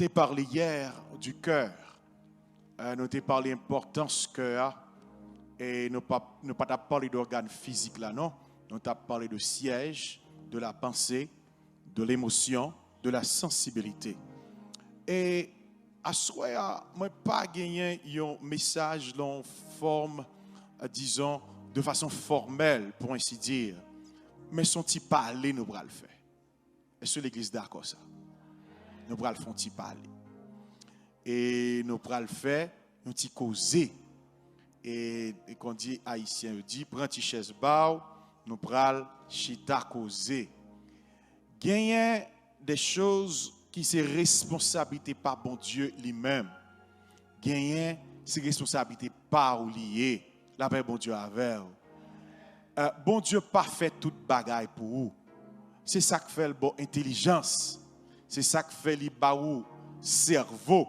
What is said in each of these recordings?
t'ai parlé hier du cœur. Nous t'ai parlé de l'importance du cœur. Et nous pas parlé d'organes physiques là, non. Nous t'ai parlé de siège, de la pensée, de l'émotion, de la sensibilité. Et à ce moment-là, je n'ai pas gagné un message dans forme, disons, de façon formelle, pour ainsi dire. Mais son petit parler, nous allons le faire. Est-ce que l'Église est d'accord ça? Nous allons le faire un petit parler. Et nous allons le faire un petit causer. Et qu'on dit haïtien, on dit, prends une chaise bao, nous allons chita causer. Gagner des choses qui sont responsabilité par bon Dieu lui-même. Gagner, c'est responsabilité par ou lié. La paix bon Dieu avec. Bon Dieu pas fait toute bagaille pour vous. C'est ça qui fait le bon intelligence. C'est ça qui fait le bon cerveau,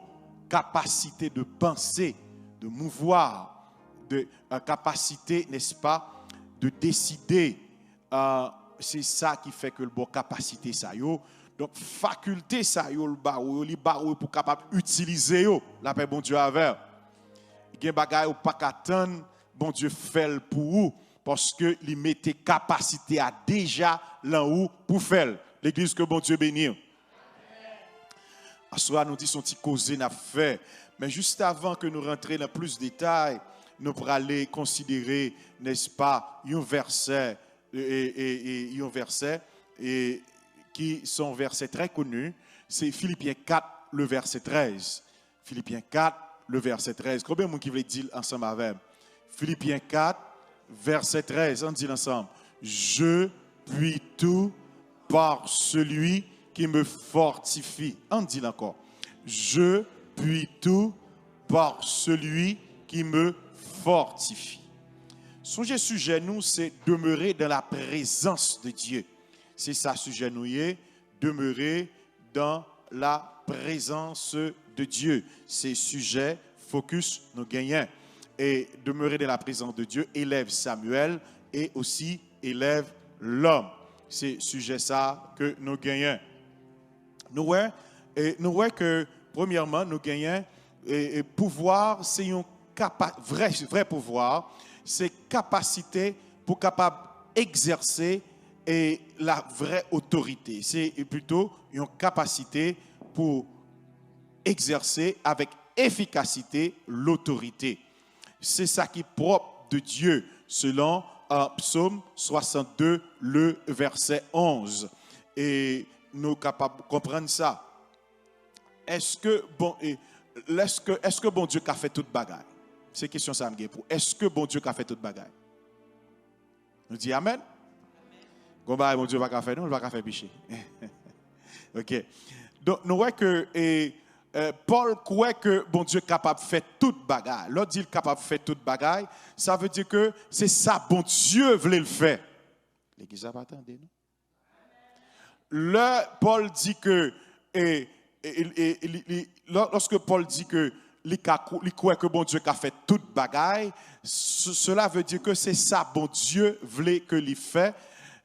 capacité de penser, de mouvoir, de capacité, n'est-ce pas, de décider. C'est ça qui fait que le bon capacité ça yo. Donc faculté ça yo le barou pour capable utiliser yo. La paix bon Dieu avec. Gen bagay ou pas qu'attendre, bon Dieu fait pour vous parce que il mettait capacité à déjà là où pour faire. L'église que bon Dieu bénisse. À soir nous dit son petit causé n'a fait, mais juste avant que nous rentrions dans plus de détails, nous pourrons aller considérer, n'est-ce pas, un verset qui sont versets très connus, c'est Philippiens 4, le verset 13. Philippiens 4, le verset 13. Combien de monde qui veut dire ensemble avec? Philippiens 4, verset 13. On dit ensemble. Je puis tout par celui qui me fortifie. On dit encore. Je puis tout par celui qui me fortifie. Son sujet nous, c'est demeurer dans la présence de Dieu. C'est ça sujet nous, demeurer dans la présence de Dieu. C'est sujet, focus, nous gagnons. Et demeurer dans la présence de Dieu élève Samuel et aussi élève l'homme. C'est sujet ça que nous gagnons. Nous voyons que, premièrement, nous gagnons et pouvoir, c'est un vrai pouvoir, c'est capacité pour capable exercer et la vraie autorité. C'est plutôt une capacité pour exercer avec efficacité l'autorité. C'est ça qui est propre de Dieu, selon Psaume 62, le verset 11. Et nous sommes capables de comprendre ça. Est-ce que bon Dieu a fait toute bagaille? C'est une question ça me pour. Est-ce que bon Dieu a fait toute bagaille? Nous disons Amen. Bon Dieu va pas faire non, il va pas faire péché. OK. Donc nous voyons que Paul croit que bon Dieu est capable de faire toute bagaille. L'autre dit qu'il est capable de faire toute bagaille, ça veut dire que c'est ça bon Dieu voulait le faire. L'église va pas attendre non. Paul dit que lorsque Paul dit que il croit que bon Dieu a fait toute bagaille, cela veut dire que c'est ça bon Dieu voulait que il fait.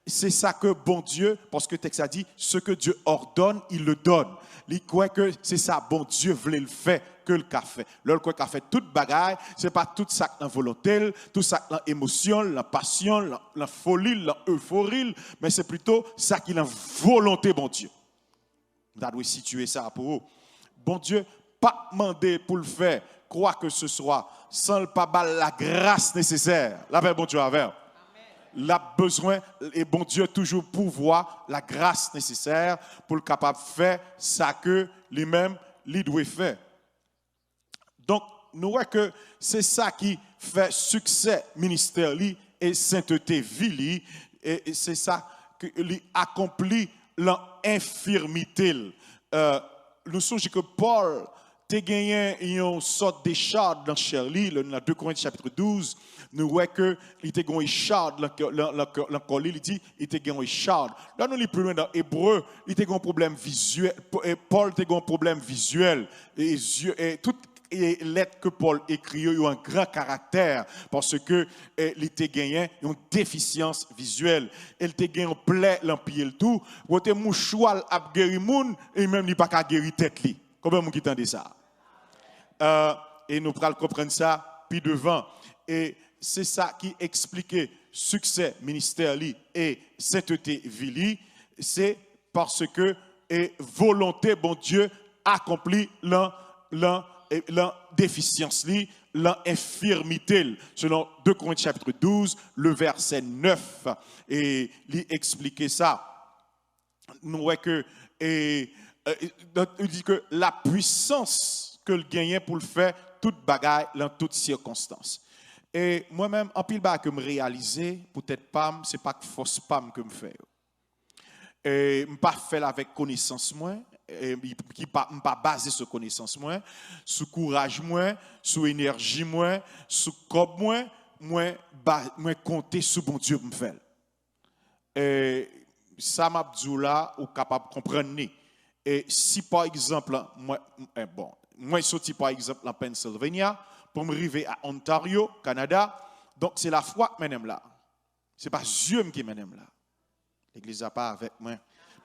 C'est ça que bon Dieu, parce que le texte a dit, ce que Dieu ordonne, il le donne. Il croit que c'est ça bon Dieu voulait le faire, que le qu'a fait. L'autre quoi qu'a fait toute bagaille, c'est pas tout ça dans volonté, tout ça dans émotion, la passion, la folie, l'euphorie, mais c'est plutôt ça qui est la volonté bon Dieu. Nous devons situer ça pour vous. Bon Dieu, pas demander pour le faire, quoi que ce soit, sans le pas la grâce nécessaire. La paix bon Dieu avec. L'a besoin, et bon Dieu toujours pouvoir la grâce nécessaire pour le capable de faire ça que lui-même, lui doit faire. Donc, nous voyons que c'est ça qui fait succès ministère et sainteté vie et c'est ça qui accomplit l'infirmité. Nous songeons que Paul a gagné une sorte d'écharde dans Shirley, dans 2 Corinthiens chapitre 12. Nous voyons qu'il était gagné une écharde dans Colli, il dit il était gagné une écharde. Là, nous lisons plus loin dans Hébreu, il était gagné un problème visuel. Paul était gagné un problème visuel. Et toutes les lettres que Paul écrit ont un grand caractère parce que il était gagné une déficience visuelle. Il était gagné plaie l'empire tout. Wote mouchoir a guéri moun et même il pas ka guéri tête li. Combien de monde qui entendait ça? Et nous pourrons comprendre ça puis devant. Et c'est ça qui expliquait succès ministère et sainteté Vili, c'est parce que volonté bon Dieu accomplit déficience l'infirmité selon 2 Corinthiens chapitre 12 le verset 9 et lui expliquer ça. Nous voyons que il dit que la puissance que le gagnait pour le faire toute bagaille dans toutes circonstances. Et moi-même, en pile bas que me réaliser, peut-être pas, c'est pas que force pas que me faire. Et me pas faire avec connaissance moins, qui pas basé sur connaissance moins, sur courage moins, sur énergie moins, sur corps moins compter sur bon Dieu me faire. Et ça m'a dit là ou capable de comprendre. Et si par exemple moi sorti par exemple en Pennsylvania pour me arriver à Ontario, Canada, donc c'est la foi qui m'aime là. C'est pas Dieu qui m'aime là. L'église n'a pas avec moi.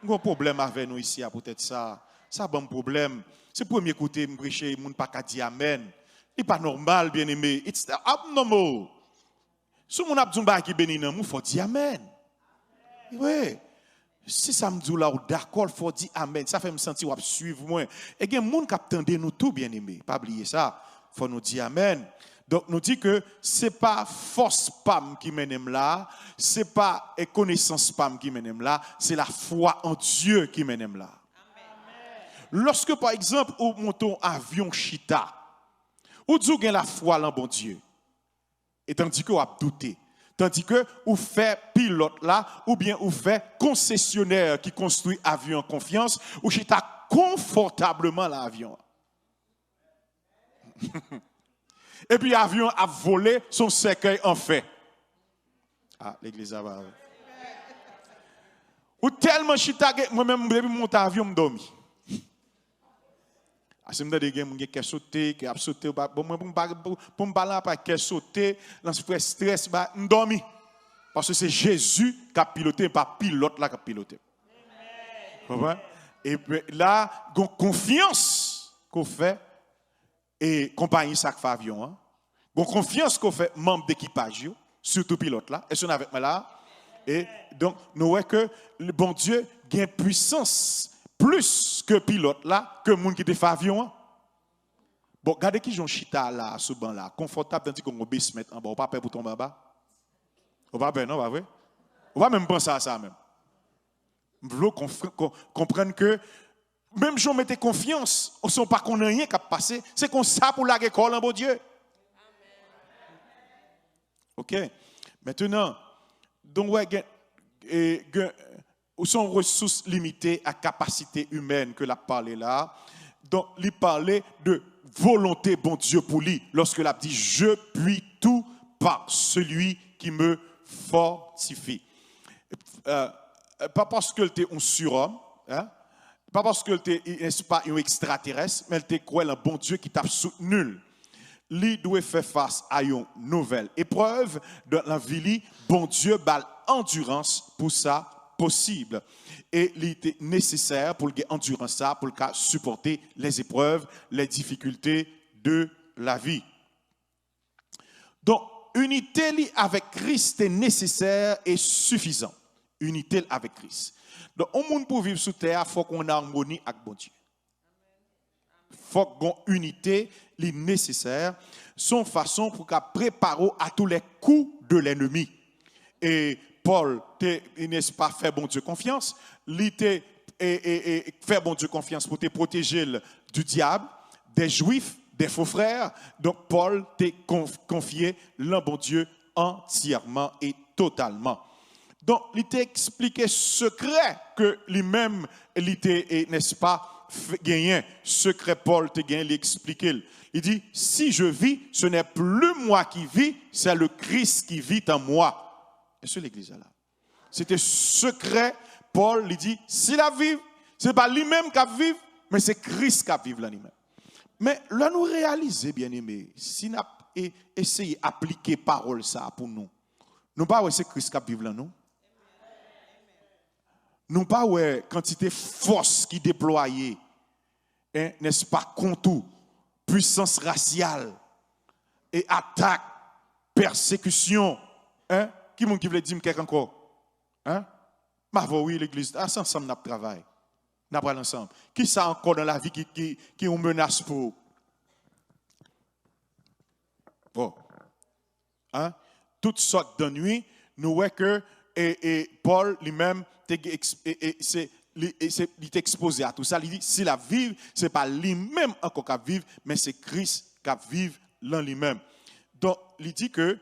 J'ai un problème avec nous ici, peut-être ça. Ça a un problème. C'est le premier côté, je prêcher, je ne pas dire amen. Ce n'est pas normal, bien aimé. It's abnormal. Si on a besoin de béni, il faut dire amen. Oui. Si ça me dit là, d'accord, il faut dire amen. Ça fait me sentir ou suivre moi. Et il y a des gens qui attendent nous tout, bien aimé. Pas oublier ça. Il faut nous dire amen. Donc, nous dit que ce n'est pas force PAM qui mène là, ce n'est pas connaissance PAM qui mène là, c'est la foi en Dieu qui mène là. Amen. Lorsque, par exemple, on monte un avion chita, ou dit que la foi en bon Dieu, et tandis que vous avez douté, tandis que vous faites pilote là, ou bien vous faites concessionnaire qui construit avion en confiance, ou chita confortablement l'avion. Et puis l'avion a volé son cercueil en fait. Ah, l'église a va. Ou tellement chita moi-même depuis monter avion me dormi. Ah, c'est me des gens qui ont sauté, qui a sauté bon moi pour me parler pas qui sauté, dans ce stress me dormi. Parce que c'est Jésus qui a piloté, pas pilote là qui a piloté. Amen. Et puis là, gon confiance qu'on fait et compagnie ça fait avion hein. Bon confiance qu'on fait membre d'équipage surtout pilote là est-ce qu'on avec moi là et donc nous voyons que le bon Dieu gagne puissance plus que pilote là que monde qui te fait avion hein? Bon regardez qui j'ont chita là ce banc là confortable tandis qu'on baisse mettre en bas on pas peur pour tomber en bas on va peur non pas vrai on va même penser à ça même vous comprendre que même si on mettait confiance, on ne sait pas qu'on n'a rien qu'à passer. C'est comme ça pour la école, bon Dieu. Ok. Maintenant, donc, sont ressources limitées à capacité humaine que la parlé là. Donc, il parlait de volonté, bon Dieu, pour lui. Lorsque l'a dit, je puis tout par celui qui me fortifie. Pas parce que tu es un surhomme, hein? Pas parce que tu n'est pas un extraterrestre, mais tu es quoi un bon Dieu qui t'a soutenu. Lui doit faire face à une nouvelle épreuve dans la vie. Bon Dieu bal endurance pour ça possible. Et il était nécessaire pour le endurance ça, pour le cas supporter les épreuves, les difficultés de la vie. Donc, unité avec Christ est nécessaire et suffisant. Unité avec Christ. Donc, au monde pour vivre sur terre, il faut qu'on ait harmonie avec bon Dieu. Il faut qu'on ait unité, les nécessaire, son façon pour qu'on prépare à tous les coups de l'ennemi. Et Paul, n'est-ce pas, fait bon Dieu confiance, il fait bon Dieu confiance pour te protéger du diable, des juifs, des faux frères. Donc, Paul t'a confié le bon Dieu entièrement et totalement. Donc, il t'a expliqué secret que lui-même, il t'a, n'est-ce pas, gagné. Secret Paul t'a gagné, il expliqué. Il dit, si je vis, ce n'est plus moi qui vis, c'est le Christ qui vit en moi. Est-ce que l'église est là? C'était secret. Paul, il dit, si la vive, ce n'est pas lui-même qui vive, mais c'est Christ qui vive là lui-même. Mais là, nous réalisons, bien aimé, si nous essayons d'appliquer parole ça pour nous, nous pas c'est Christ qui vive là nous. Nous pas quantité force qui déployée n'est-ce pas, contour, puissance raciale, et attaque, persécution. Hein? Qui est-ce qui veut dire quelque encore? Hein? Ma oui, l'église, ensemble, nous travaillons. Nous travaillons ensemble. Qui ça encore dans la vie qui est une menace pour vous? Bon. Hein? Toutes sortes d'ennuis, nous voyons que et Paul lui-même il est exposé à tout ça. Il dit, si la vive, ce n'est pas lui-même encore qui vive, mais c'est Christ qui vive dans lui-même. Donc, il dit que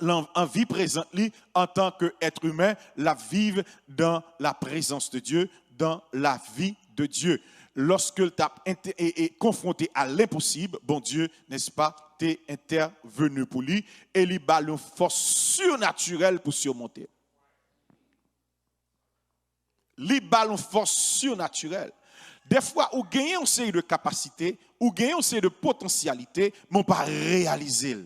en vie présente, en tant qu'être humain, la vive dans la présence de Dieu, dans la vie de Dieu. Lorsque tu es confronté à l'impossible, bon Dieu, n'est-ce pas, tu es intervenu pour lui et il a une force surnaturelle pour surmonter. Il a une force surnaturelle. Des fois, vous gagnez une série de capacités, vous gagnez une série de potentialités, mais vous ne pas réaliser.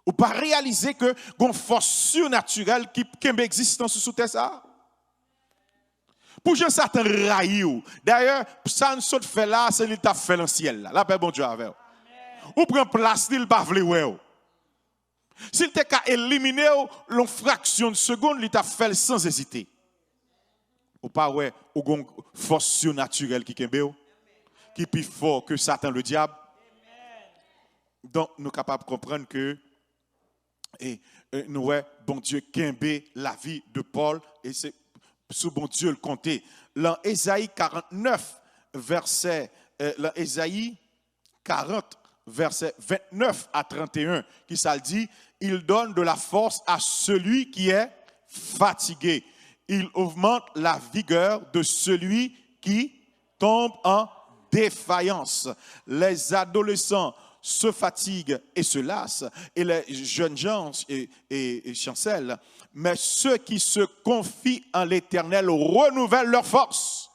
Ou pas réaliser que une force surnaturelle qui existe sous terre ça. Pour que Satan raille. D'ailleurs, ça ne se fait là, c'est lui qui a fait dans le ciel là. La paix bon Dieu avec. Ou prend place, il pas vle. S'il t'a qu'à éliminer une fraction de seconde, il t'a fait sans hésiter. Ou pas ouais, ou une force surnaturelle qui est plus fort que Satan le diable. Donc nous sommes capables de comprendre que nous bon Dieu kembe la vie de Paul et c'est sous bon Dieu le compter. Dans Ésaïe 49 verset Ésaïe 40 verset 29 à 31 qui ça dit, il donne de la force à celui qui est fatigué. Il augmente la vigueur de celui qui tombe en défaillance. Les adolescents se fatiguent et se lassent, et les jeunes gens et chancellent, mais ceux qui se confient en l'Éternel renouvellent leur force.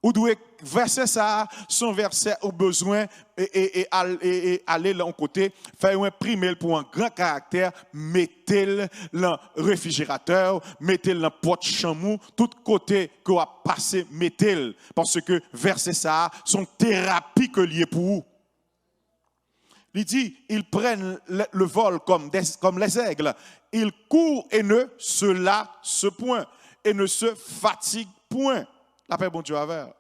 Ou doit verser ça, son verset au besoin et aller de l'autre côté, faire imprimer pour un grand caractère, mettez-le dans le réfrigérateur, mettez-le dans le porte-chamou, tout côté que vous passé, mettez-le. Parce que verser ça, son thérapie que lié pour vous. Il dit, ils prennent le vol comme les aigles, ils courent et ne se lassent point, et ne se fatiguent point. La paix, bon Dieu, avec.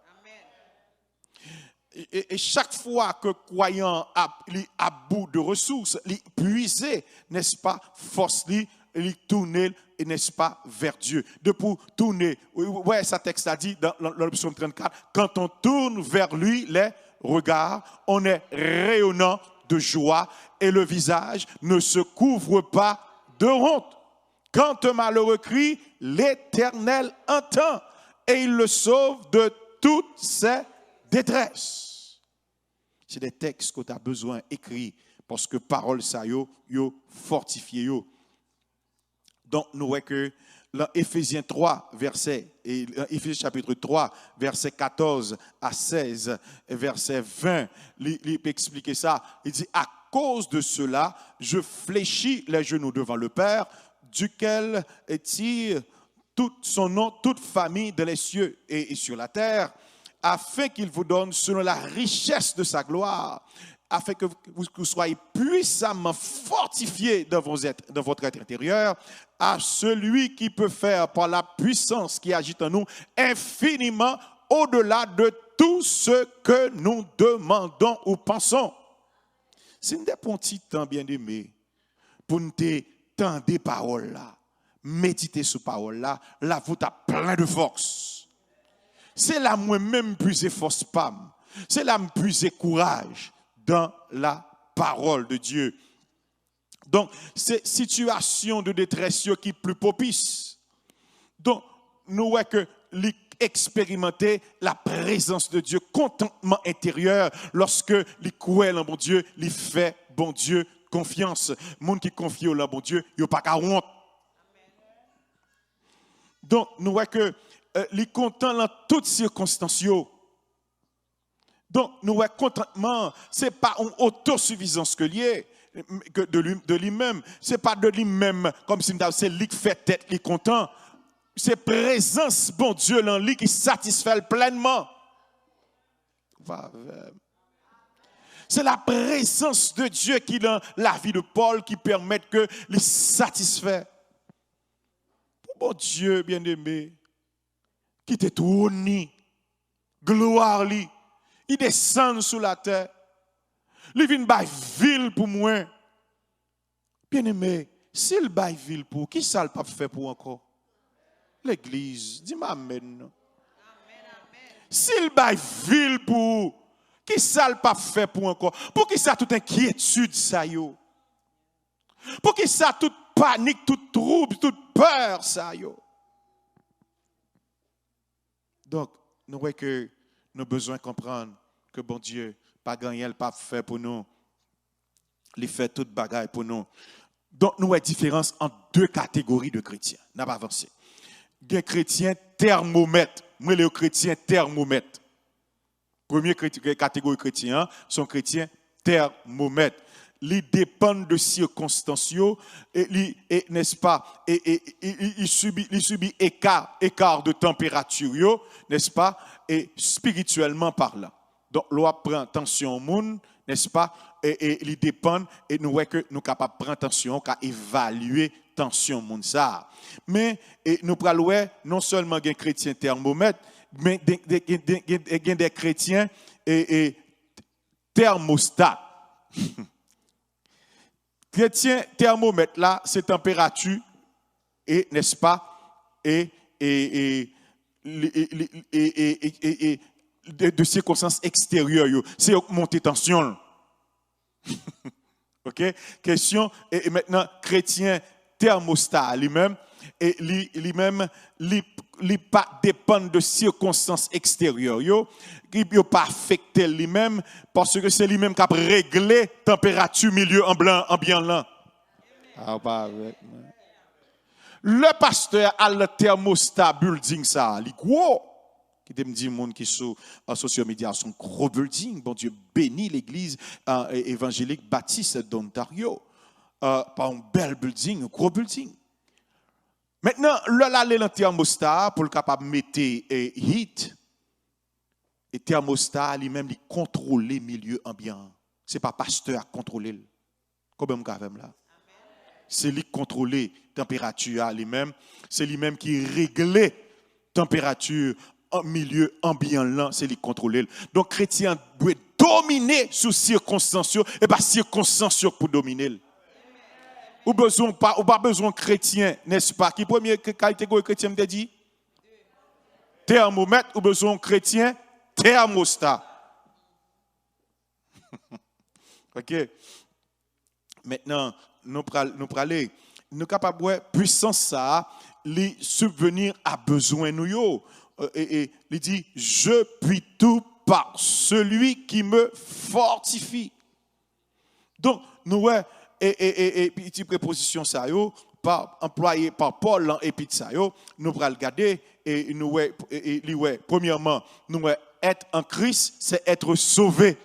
Et chaque fois que croyant à bout de ressources, il puiser, n'est-ce pas, force il tourner, n'est-ce pas, vers Dieu. De pour tourner, ouais, ça texte a dit dans l'option 34, quand on tourne vers lui les regards, on est rayonnant de joie et le visage ne se couvre pas de honte. Quand un malheureux crie, l'Éternel entend et il le sauve de toutes ses détresse. C'est des textes que tu as besoin d'écrire parce que parole ça yo fortifié yo. Donc nous voyons que dans Éphésiens 3 verset et Éphésiens chapitre 3 verset 14 à 16 verset 20 il peut expliquer ça. Il dit à cause de cela, je fléchis les genoux devant le Père duquel tire tout son nom, toute famille dans les cieux et sur la terre, afin qu'il vous donne, selon la richesse de sa gloire, afin que vous soyez puissamment fortifiés dans votre être intérieur, à celui qui peut faire par la puissance qui agit en nous infiniment au-delà de tout ce que nous demandons ou pensons. C'est un petit temps bien aimé pour nous tendre des paroles là. Méditer sur parole là, la vous a plein de force. C'est là moi-même puiser force pam. C'est là me puiser courage dans la parole de Dieu. Donc, c'est situation de détresse qui est plus propice. Donc, nous voyons que expérimenter la présence de Dieu, contentement intérieur, lorsque les croient en bon Dieu, les fait bon Dieu confiance. Monde qui confie au bon Dieu, il n'y a pas qu'à honte. Donc, nous voyons que les contents dans toutes circonstances. Donc, nous voyons contentement, ce n'est pas une autosuffisance que lié de lui-même. Ce n'est pas de lui-même, comme si c'est lui qui fait tête, lui content. c'est présence, bon Dieu, dans lui qui satisfait pleinement. C'est la présence de Dieu qui dans la vie de Paul qui permet que les satisfait. Bon Dieu bien-aimé, qui te tourne, gloire lui, il descend sous la terre. Il vient by ville pour moi. Bien-aimé, s'il by ville pour, qui ça le pape fait pour encore? L'église, dis-moi amen. S'il by ville pour, qui ça le pape fait pour encore? Pour qui ça toute inquiétude ça yo? Pour qui ça toute panique, toute trouble, toute peur ça yo? Donc, nous voyons que nous avons besoin de comprendre que bon Dieu, pas gagner le pape fait pour nous. Il fait toute bagaille pour nous. Donc, nous avons une différence entre deux catégories de chrétiens. N'a pas avancé. Des chrétiens thermomètres. Moi, les chrétiens thermomètres. Première catégorie chrétien, sont chrétiens thermomètres. Ils dépendent de circonstances, n'est-ce pas? Et ils subissent écart de température, n'est-ce pas? Et spirituellement parlant. Donc, l'on prend tension au monde, n'est-ce pas? Et ils dépendent, et nous voyons que nous sommes capables de prendre attention, qu'à évaluer tension au monde ça. Mais nous prenons non seulement des chrétiens thermomètres, mais des chrétiens thermostats. Chrétien thermomètre là, c'est température et n'est-ce pas de circonstances extérieures, c'est augmenter tension. OK? Question et maintenant chrétien thermostat lui-même et lui-même il pas dépend de circonstances extérieures il pas affecté lui-même parce que c'est lui-même qui a réglé température milieu ambiant là. Le pasteur a le thermostat building ça, il gros qui me dit monde qui sont en social media sont gros building, bon Dieu bénit l'église évangélique baptiste d'Ontario par un bel building, un gros building. Maintenant, le thermostat pour le capable de mettre heat et thermostat lui-même il contrôle le milieu ambiant. C'est pas pasteur à contrôler. Comment même là? C'est lui qui contrôle la température lui-même, c'est lui-même qui règle température en milieu ambiant là, c'est lui qui contrôle. Donc chrétien doit dominer sous circonstances et pas circonstances pour dominer. Ou pas besoin chrétien, n'est-ce pas? Qui première catégorie chrétien me dit? Thermomètre ou besoin chrétien thermostat. OK. Maintenant, nous parler, nous capables de puissance ça, les subvenir à besoin nous et il dit je puis tout par celui qui me fortifie. Donc nous et petite préposition ça employé par Paul en épître ça nous va regarder et nous premièrement nous être en Christ c'est être sauvé.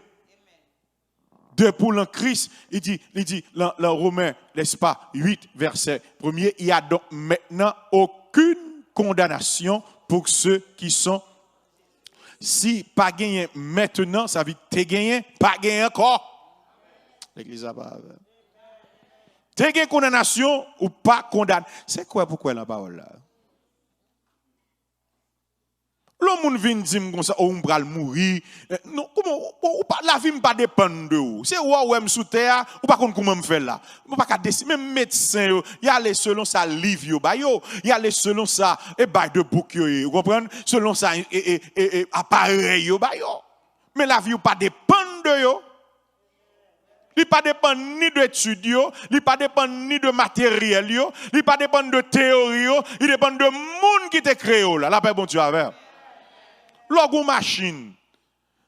De pour en Christ, il dit dans Romains, n'est-ce pas, 8, verset 1er, il n'y a donc maintenant aucune condamnation pour ceux qui sont. Si pas gagné maintenant, ça veut dire que tu gagné, pas gagné encore. L'église a pas. Tu gagné condamnation ou pas condamné. C'est quoi pourquoi la parole là? Le monde vient dire comme ça, on va mourir. Non, comment la vie ne pas dépend de vous. C'est où est sous terre, ou pas comment me faire là. On pas décider même médecin, il y a les selon ça livre il y a les selon ça et bail de bouc vous comprenez, selon ça et appareil mais la vie pas dépend de yo. Il pas dépend ni d'études, il pas dépend ni de matériel, il pas dépend de théorie, il dépend de monde qui te créé là. La paix bon Dieu avec. Logo machine.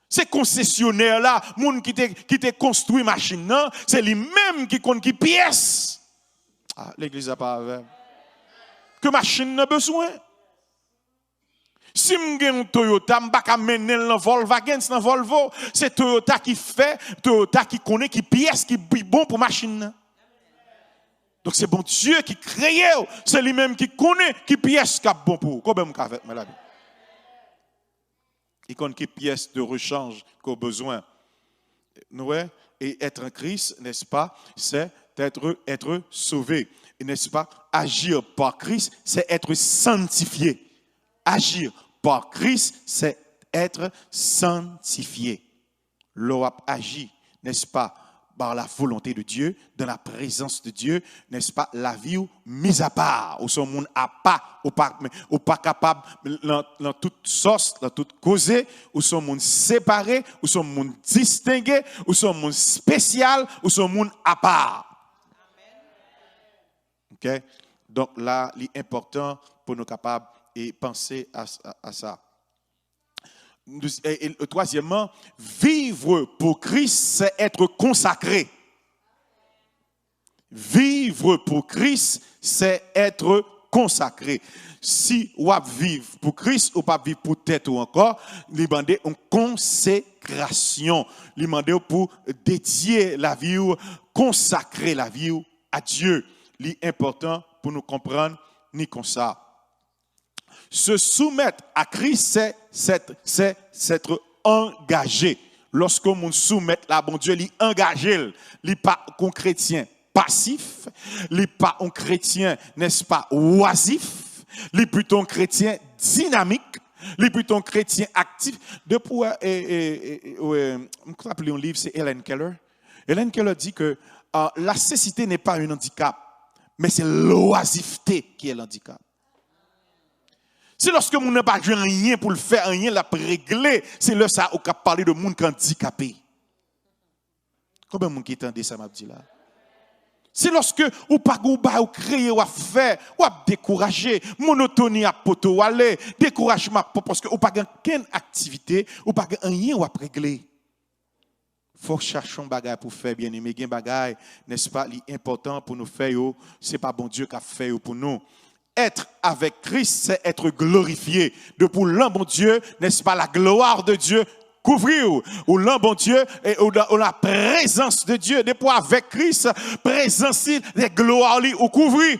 C'est concessionnaire là, moun qui te construit machine non, c'est lui-même qui compte qui pièce. Ah, l'église a pas avec. Que machine n'a besoin. Si m'gen un Toyota, m'pa ka mener dans Volkswagen, dans Volvo, c'est Toyota qui fait, Toyota qui connaît qui pièce qui bon pour machine. Donc c'est bon Dieu qui crée, c'est lui-même qui connaît qui pièce qui est bon pour. Combien vous avez fait, il connaît qui pièce de rechange qu'on a besoin. Ouais, et être en Christ, n'est-ce pas, c'est être sauvé. Et n'est-ce pas, agir par Christ, c'est être sanctifié. Agir par Christ, c'est être sanctifié. L'on agit, n'est-ce pas, par la volonté de Dieu, dans la présence de Dieu, n'est-ce pas, la vie mise à part, où son monde à part, ou pas capable, dans toute sauce, dans toute causée, où son monde séparé, où son monde distingué, où son monde spécial, où son monde à part. Ok? Donc là, l'important pour nous capables et penser à ça. Et troisièmement, vivre pour Christ, c'est être consacré. Vivre pour Christ, c'est être consacré. Si on vivre pour Christ ou pas vivre pour tête ou encore, il demande une consécration. Il demande pour dédier la vie, consacrer la vie à Dieu. L'important pour nous comprendre, ni comme ça. Se soumettre à Christ, c'est être engagé. Lorsque on soumet la bon Dieu, il est engagé. Il n'est pas un chrétien passif, il n'est pas un chrétien, n'est-ce pas, oisif, il est plutôt un chrétien dynamique, il est plutôt un chrétien actif. Depuis, un livre, c'est Helen Keller. Helen Keller dit que la cécité n'est pas un handicap, mais c'est l'oisiveté qui est l'handicap. C'est lorsque vous n'avez pas rien pour le faire, rien la régler, c'est là ça qu'on a parlé de monde handicapé. Combien de monde qui entendait ça m'a dit là? C'est lorsque vous pas ou créer ou faire ou décourager, monotonie à poto aller, découragement parce que vous pas aucune activité, ou pas rien ou régler. Faut chercher un bagage pour faire bien aimé, un bagage, n'est-ce pas, l'important pour nous faire, c'est pas bon Dieu qui a fait pour nous. Être avec Christ, c'est être glorifié. Depuis l'un bon Dieu, n'est-ce pas, la gloire de Dieu couvrir. Ou l'un bon Dieu, et ou la présence de Dieu. Depuis avec Christ, présence, les gloires ou couvrir.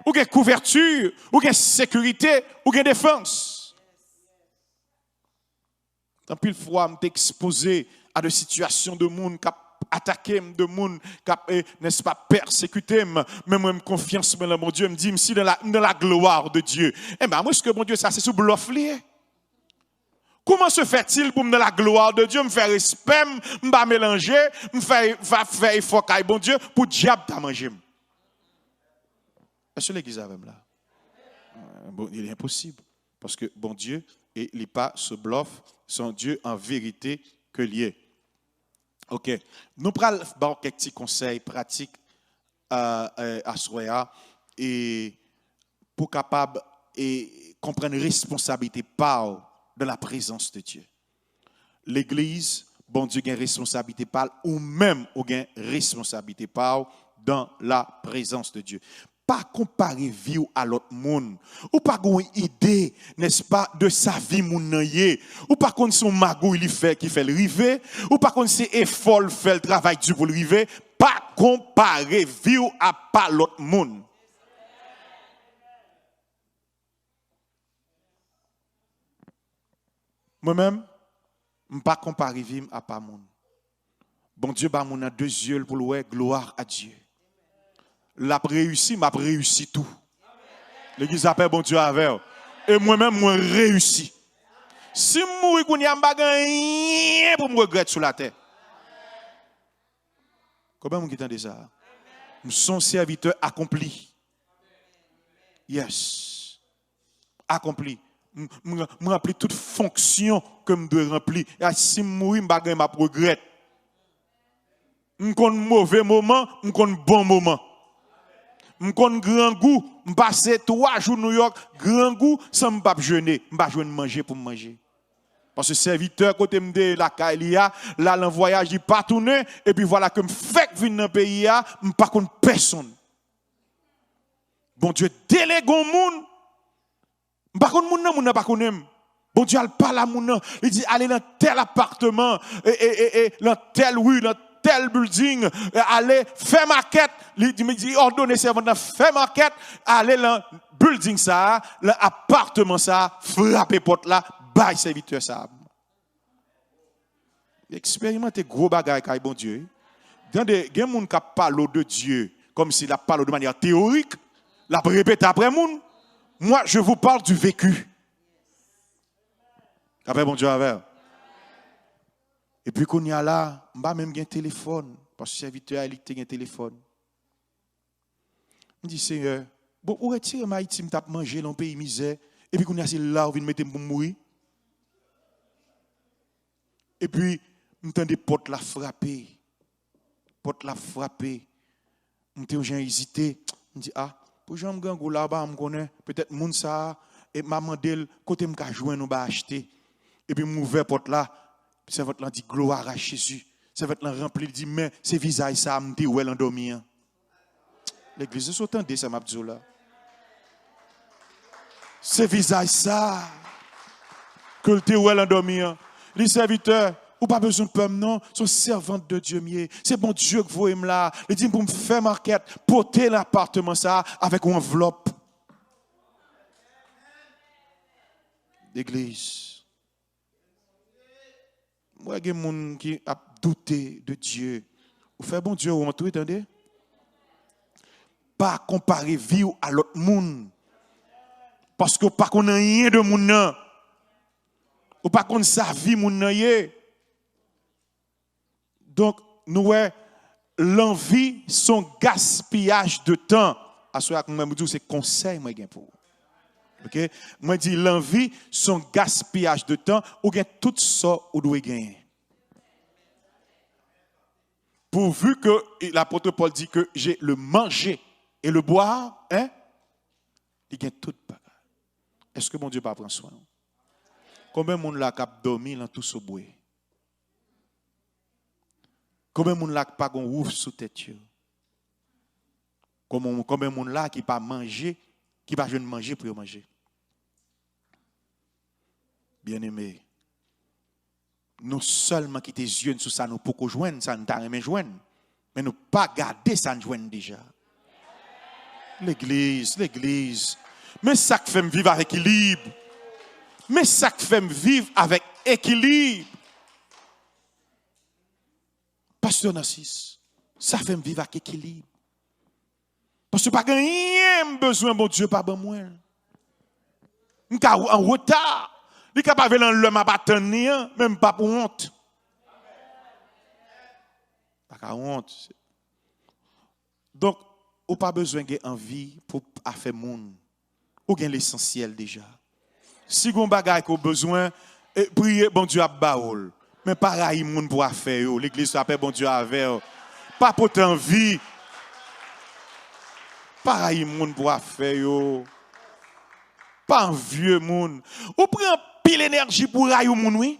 Ou qu'il y ait couverture, ou qu'il y ait sécurité, ou qu'il y ait défense. Tant pis, fois, je m'ai exposé à des situations de monde qui attaquer de monde n'est-ce pas persécuter mais moi me confiance dans mon Dieu me dit si dans la gloire de Dieu et ben moi ce que mon Dieu ça c'est sous bluff lié. Comment se fait-il pour me dans la gloire de Dieu me faire respect me pas mélanger me faire effort kay bon Dieu pour diable t'a manger. Est-ce que l'église avec là bon il est impossible parce que bon Dieu et il pas ce bluff son Dieu en vérité que lié. OK. Nous prenons quelques petits conseils pratiques à Soya et pour capable et comprendre responsabilité par dans la présence de Dieu. L'église, bon Dieu a une responsabilité par ou même ou une responsabilité par dans la présence de Dieu. Pas comparer vie à l'autre monde ou pas une idée n'est-ce pas de sa vie moun yé ou pas contre son magou il fait qui fait le river ou pas contre ses efforts fait le travail du pour le river pas comparer vie à pas l'autre monde. Moi-même pas comparer vie à pas monde. Bon Dieu ba moun a deux yeux pour louer gloire à Dieu. L'a réussi, m'a réussi tout. L'église appelle bon Dieu avec. Et moi-même, moi réussi. Si moi, je n'ai rien pour me regretter sur la terre. Comment vous entendez ça? Nous sommes serviteurs accomplis. Yes. Accomplis. Je remplis toute fonction que je dois remplir. Et si moi, je n'ai pas regret. Je connais mauvais moment, je connais bon moment. Je connais grand goût, je passe 3 jours à New York, grand goût, sans me pas jeûner, je ne vais pas manger pour manger. Parce que serviteur, côté de la Kailia, là, le voyage, il pas tourné, et puis voilà que je fais venir dans le pays, je ne connais personne. Bon Dieu, délègue au monde, je ne connais pas, je ne connais pas. Bon Dieu, il parle à mon nom, il dit, allez dans tel appartement, et dans telle rue, dans tel building, aller faire maquette, il dit ordonner servant faire maquette, aller dans building ça, l'appartement ça, frapper porte là, bail serviteur ça. Expérimenter gros bagaille kay bon Dieu. Dans des gens qui parlent de Dieu comme s'il a parlé de manière théorique, la répète après moun. Moi, je vous parle du vécu. Après bon Dieu avec. Et puis qu'on y a là, on va même un téléphone parce que le serviteur a un téléphone. On dit Seigneur, bon, où est-il ma Haïti me tape manger dans le pays misère et puis qu'on y a là où vient mettre pour mourir. Et puis m'entend des portes la frapper. Porte la frapper. M'entend gens hésiter. On dit pour gens me là-bas me connaît peut-être moun ça et m'a mandé côté me ka joindre on va acheter. Et puis m'ouvert porte là, c'est votre là dit gloire à Jésus. C'est votre là rempli dit mais c'est visage ça me dit où elle endormi. L'église est entendez ça m'a dit là. C'est visage ça que le où elle endormi. Les serviteurs ou pas besoin de peur, non, sont servantes de Dieu mieux. C'est bon Dieu que vous aimez là. Il dit pour me faire marquette, porter l'appartement ça avec une enveloppe. L'église. Moi, il y a des gens qui ont douté de Dieu. Vous faites bon Dieu, vous entendez? Pas comparer vie à l'autre monde. Parce que pas qu'on a rien de monde. Ou pas qu'on sa vie moun donc nous l'envie son gaspillage de temps à ce que moi me dis c'est conseil moi gain pour OK moi dit l'envie son gaspillage de temps ou gain tout ça ou doit gagner pourvu que l'apôtre Paul dit que j'ai le manger et le boire hein il gagne tout bagarre est-ce que mon Dieu pas prendre soin combien de monde là cap dormir dans tout ce bois? Combien de monde là qui pas gon roof sous tête yo? Combien de monde là qui pas manger, qui pas jeune manger pour manger? Bien-aimé, nous seulement qui tes yeux sur ça nous pour joindre ça nous t'a jamais joindre, mais nous pas garder ça nous joindre déjà. L'église. Mais ça qui fait me vivre avec équilibre. Mais ça qui fait me vivre avec équilibre. Pasteur Narcisse, ça fait me vivre avec équilibre. Parce que pas rien besoin, bon Dieu, pas bon moi. Je suis en retard. Je ne suis pas dans l'homme à battre, même pas pour honte. Pas honte. Donc, on n'a pas besoin d'envie pour faire monde. On a l'essentiel déjà. Si vous avez besoin, priez, bon Dieu, à baoul. Mais pareil, moun pour faire. L'église s'appelle bon Dieu avec. Pas pour t'envie. Pareil, moun pour faire. Pas un vieux moun. Ou prend pile énergie pour railler moun, oui?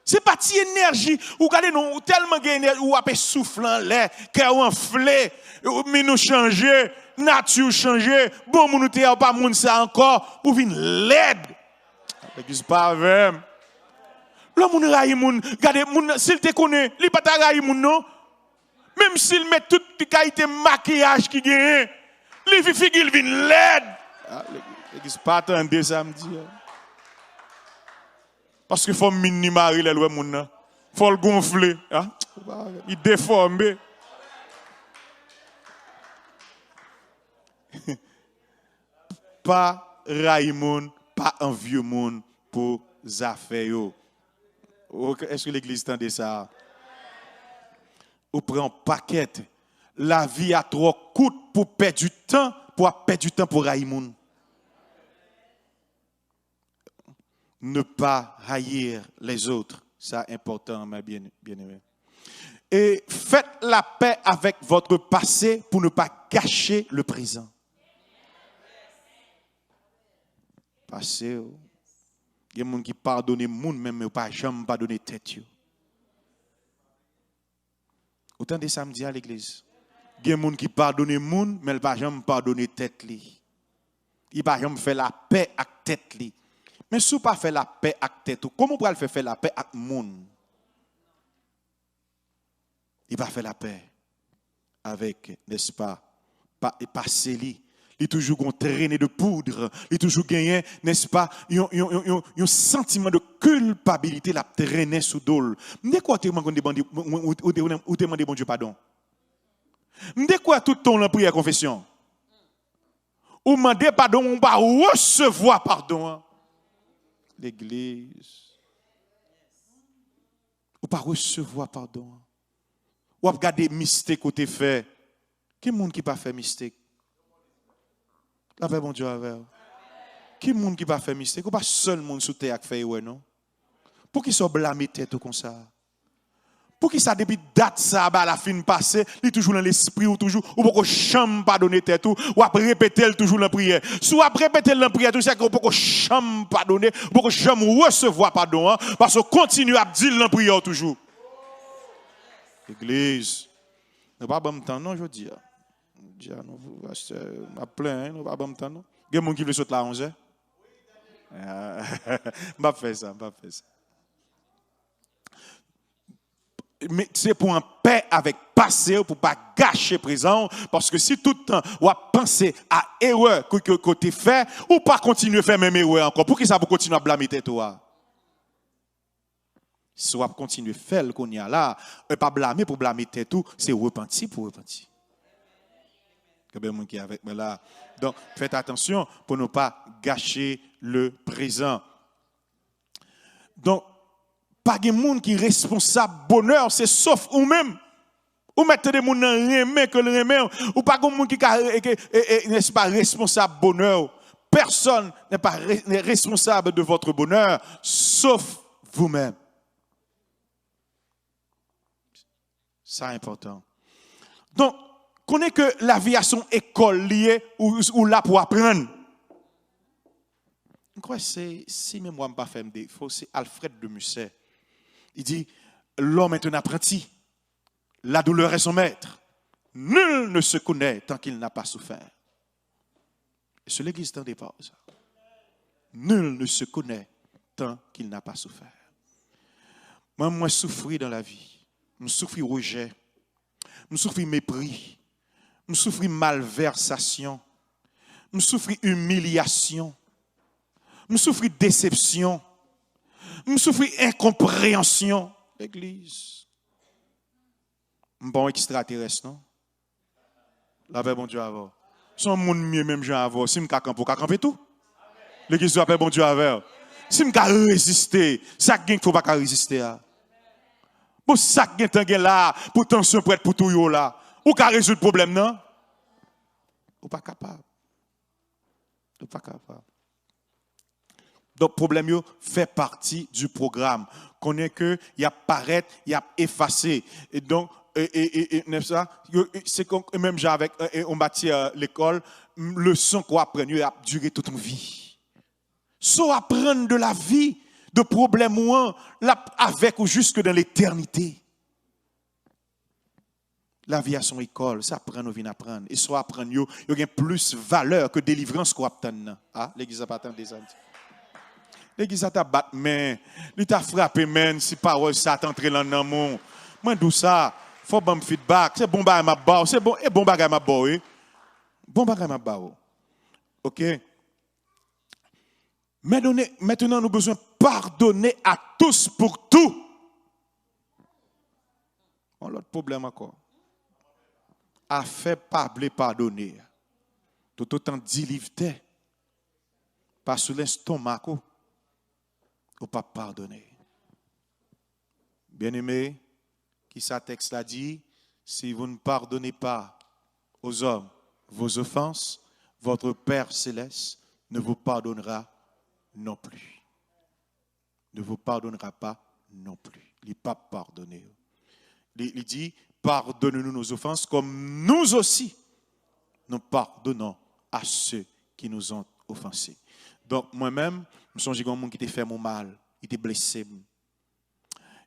C'est pas ti énergie. Ou regardez, nous tellement d'énergie. Ou après soufflant, l'air, cœur enflé, mais nous changer, nature changer. Bon, moun ou pas moun ça encore pour venir l'aide. L'église pas avec. L'homme moun raille moun, regardez moun s'il te connaît, il pas ta raille moun non. Même s'il met toute qualité maquillage qui gagne, il figure il vient l'aide. L'église pas attendre samedi. Parce qu'il faut minimariser les lois moun. Faut le gonfler, hein? Il déforme. Pas raille moun, pas un vieux moun pour affaires yo. Est-ce que l'église tendait ça? Ou prend paquet. La vie a trop coûte pour perdre du temps, pour raïmoun. Ne pas haïr les autres, ça est important, mes bien-aimés. Et faites la paix avec votre passé pour ne pas gâcher le présent. Passé. Il y a des gens qui pardonnent les gens, même ne pas jamais pardonner tête. Autant de samedi à l'église. Il y a des gens qui pardonnent les gens, mais ne pas jamais pardonner tête. Il ne pas jamais faire la paix avec tête. Mais si vous ne pas faire la paix avec tête, comment vous pouvez faire la paix avec les gens? il va faire la paix avec, n'est-ce pas, passer lui. Il est toujours traîné de poudre, il est toujours gagné, n'est-ce pas, un sentiment de culpabilité, la traîner sous dol. M'de quoi tu demandes bon Dieu pardon? M'de quoi tout ton la prière confession? Ou demander pardon, on va recevoir pardon. L'église. Ou pas recevoir pardon. Ou regarder mystère côté fait. Qui monde qui pas fait mystère? La paix bon Dieu avec. Qui monde qui pas fait mystère? Ou pas seul monde sous terre qui fait ouais non? Pour qui soit blâmer tête comme ça? Pour qui ça depuis date ça à la fin passée, il toujours dans l'esprit ou toujours ou pour chambre pardonner tête ou après répéter toujours dans prière. Soit après répéter dans prière tout ça que pour chambre pardonner, pour chambre recevoir pardon parce qu'on continue à dire dans prière toujours. Église, nous pas bon temps non je dis. Non m'a plein, nous pas bon temps non. Il y a monde qui veut sauter là 11h. M'a fait ça. Mais c'est pour un paix avec passé, pour pas gâcher présent, parce que si tout le temps, on penser à erreur que tu fais, ou pas continuer à faire même erreur encore, pour qui ça vous continuer à blâmer toi? Si on continue à faire ce qu'on y a là, pas blâmer pour blâmer tout, c'est repentir pour repentir. Qui est avec moi là. Donc, faites attention pour ne pas gâcher le présent. Donc, pas de monde qui est responsable bonheur, c'est sauf ou même. Ou mettre des gens dans le remède que le remède, ou pas de monde qui n'est pas responsable bonheur. Personne n'est pas responsable de votre bonheur, sauf vous-même. Ça est important. Donc, connaît que la vie a son école liée ou là pour apprendre. Je crois que c'est, si même moi je ne pas faire un défaut, c'est Alfred de Musset. Il dit, l'homme est un apprenti, la douleur est son maître. Nul ne se connaît tant qu'il n'a pas souffert. Et c'est l'église d'un départ. Nul ne se connaît tant qu'il n'a pas souffert. Moi, je souffris dans la vie. Je souffris rejet. Je souffris mépris. Je souffris malversation. Je souffris humiliation. Je souffris déception. Je souffris incompréhension. L'église. Bon extraterrestre, non? La paix, bon Dieu, avant. Son monde mieux, même Jean avant. Si je camper tout. L'église de la paix, bon Dieu, avant. Si je résister, ça ne faut pas résister. Pour ça que là, pour tension pour être pour tout là. Ou qu'à résoudre le problème, non? Ou pas capable. Ou pas capable. Donc, le problème fait partie du programme. Qu'on est que, il y a paraître, il y a effacé. Et donc, c'est comme même avec on bâtit l'école, le son qu'on apprend, il a duré toute une vie. Soit apprendre de la vie, de problèmes avec ou jusque dans l'éternité. La vie à son école, ça apprend, on vient apprendre. Et soit apprendre, il y a plus valeur que délivrance qu'on apprend. Ah, l'église a pas tant des années. L'église a battu, mais il t'a frappé, mais si parole ça t'entre dans le monde. Moi, d'où ça? Faut bon feedback. C'est bon bagage ma barre. C'est bon et bon bagage ma barre. Oui. Bon bagage ma barre. OK. Maintenant, nous avons besoin de pardonner à tous pour tout. On a l'autre problème encore. A fait parler pardonner. Tout autant délivrer. Pas sous l'estomac. Ou pas pardonner. Bien-aimé, qui sa texte l'a dit, si vous ne pardonnez pas aux hommes vos offenses, votre Père céleste ne vous pardonnera non plus. Ne vous pardonnera pas non plus. Il n'est pas pardonné. Il dit, pardonnez-nous nos offenses comme nous aussi nous pardonnons à ceux qui nous ont offensés. Donc moi-même, je me suis dit que quelqu'un qui t'a fait mon mal, il t'a blessé.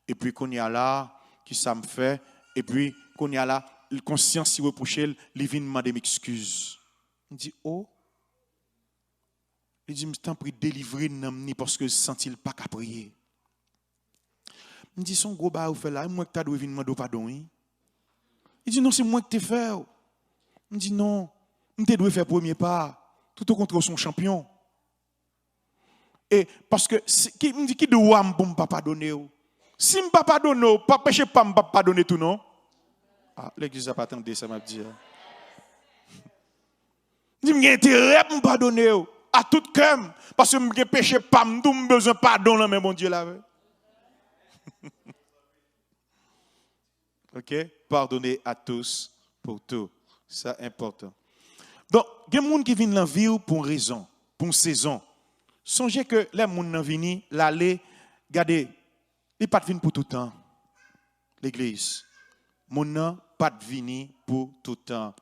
Et puis qu'on y a là, qui ça me fait, et puis qu'on y a là, la conscience si reproché, il vient demander m'excuses. Il dit, oh, il dit, je t'en prie délivrer parce que je ne sens pas qu'à prier. Il dit, son gros bas, vous faites là, moi que tu as dû venir demander pardon. Il dit non, c'est moi qui t'ai fait. Il dit non, je dois faire premier pas. Tout au contraire, son champion. Et parce que, qui me dit qui doit me pas pardonner? Si je ne pas pardonner, pas péché, pas me pardonner tout, non? Ah, l'église n'a pas attendu, ça m'a dit. Je dis, j'ai intérêt à me pardonner. À tout cœur. Parce que je péché, pas me besoin de pardon, mais mon Dieu là. Ok? Pardonnez à tous pour tout. C'est important. Donc, il y a des gens qui viennent dans la vie pour une raison, pour une saison. Songez que les gens qui viennent, l'aller, regardez, ils ne pas venir pour tout le temps. L'église. Les gens pas venir pour tout le temps.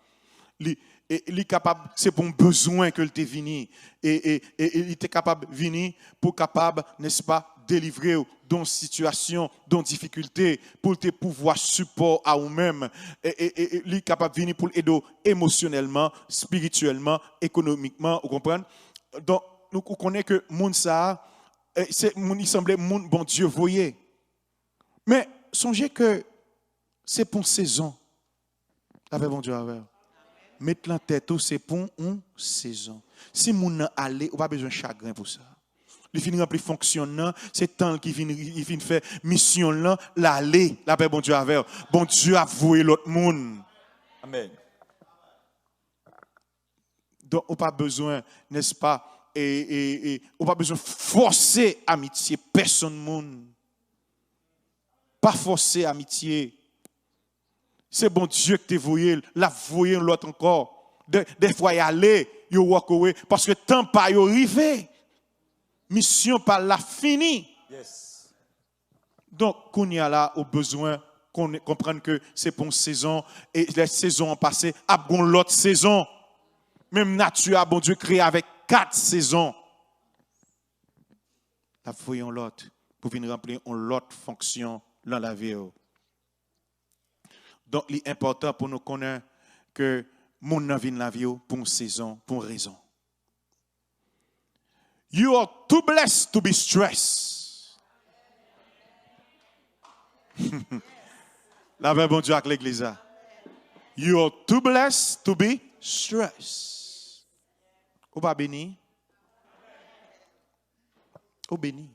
Il est capable, c'est pour un besoin que tu es venu. Et il est capable de venir pour capable, n'est-ce pas, délivrer dans situation, dans difficulté, pour te pouvoir support à vous-même. Et il est capable de venir pour aider émotionnellement, spirituellement, économiquement, vous comprenez? Donc, nous connaissons que moun ça, il semblait moun bon Dieu voyait. Mais songez que c'est pour une saison. Avec bon Dieu avec. Mettre la tête, c'est pour une saison. Si moun aller, on pas besoin de chagrin pour ça. Il finit remplir fonctionnant, c'est temps qui vient faire mission là, l'aller, la paix bon Dieu avec. Bon Dieu a voué l'autre monde. Amen. Donc on pas besoin, n'est-ce pas, et on pas besoin de forcer amitié personne monde. Pas forcer amitié. C'est bon Dieu qui t'a voué, la voué l'autre encore. Des fois y aller, you walk away parce que temps pas y arrivé. Mission par la finie. Yes. Donc, qu'on y a là au besoin qu'on comprenne que c'est pour une saison et les saisons ont passé, à bon l'autre saison. Même nature, bon Dieu créé avec 4 saisons. Là, voyons l'autre pour venir remplir l'autre fonction dans la vie. Donc, il est important pour nous connaître que mon nom vient la vie pour une saison, pour une raison. You are too blessed to be stressed. La paix bon Dieu avec l'église. You are too blessed to be stressed. Ou pas béni? Ou béni?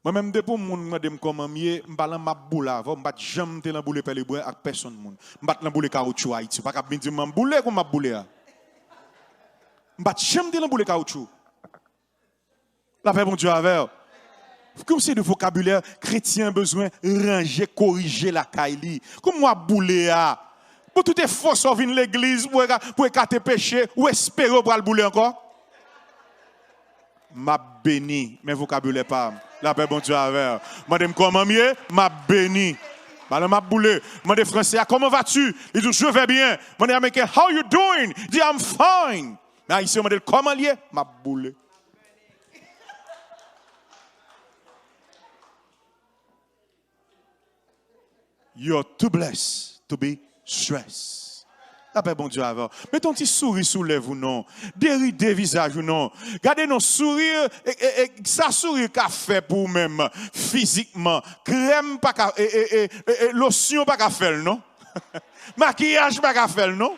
Moi-même, depuis que je me dis comment je suis en boule avant, je ne vais jamais te boule pour les bois avec personne. Je ne vais pas boule caoutchouc à Haïti. Je ne vais pas dire que je boule comme je boule. Je ne vais jamais te boule caoutchouc. La paix, bon Dieu, avec. Comme c'est de vocabulaire chrétien besoin ranger, corriger la caille. Comme moi, bouler. Pour tout est faux, sur l'église, pour écarter péché, ou espérer pour le bouler encore. Ma béni, mais vocabulaire pas. La paix, bon Dieu, avec. Madame, comment mieux? Ma béni. Madame, ma boule. Madame, français, comment vas-tu? Il dit, je vais bien. Madame, américain, how you doing? Il dit, I'm fine. Mais ici, madame, comment lié? Ma boule. You're too blessed to be stressed. La paix, bon Dieu, avant. Mettez un petit sourire sous les vous, non. Déridez visage ou non. Gardez nos sourires, et ça sourire qu'a fait pour vous-même, physiquement. Crème, pas qu'à, lotion, pas qu'à faire, non. Maquillage, pas qu'à faire, non.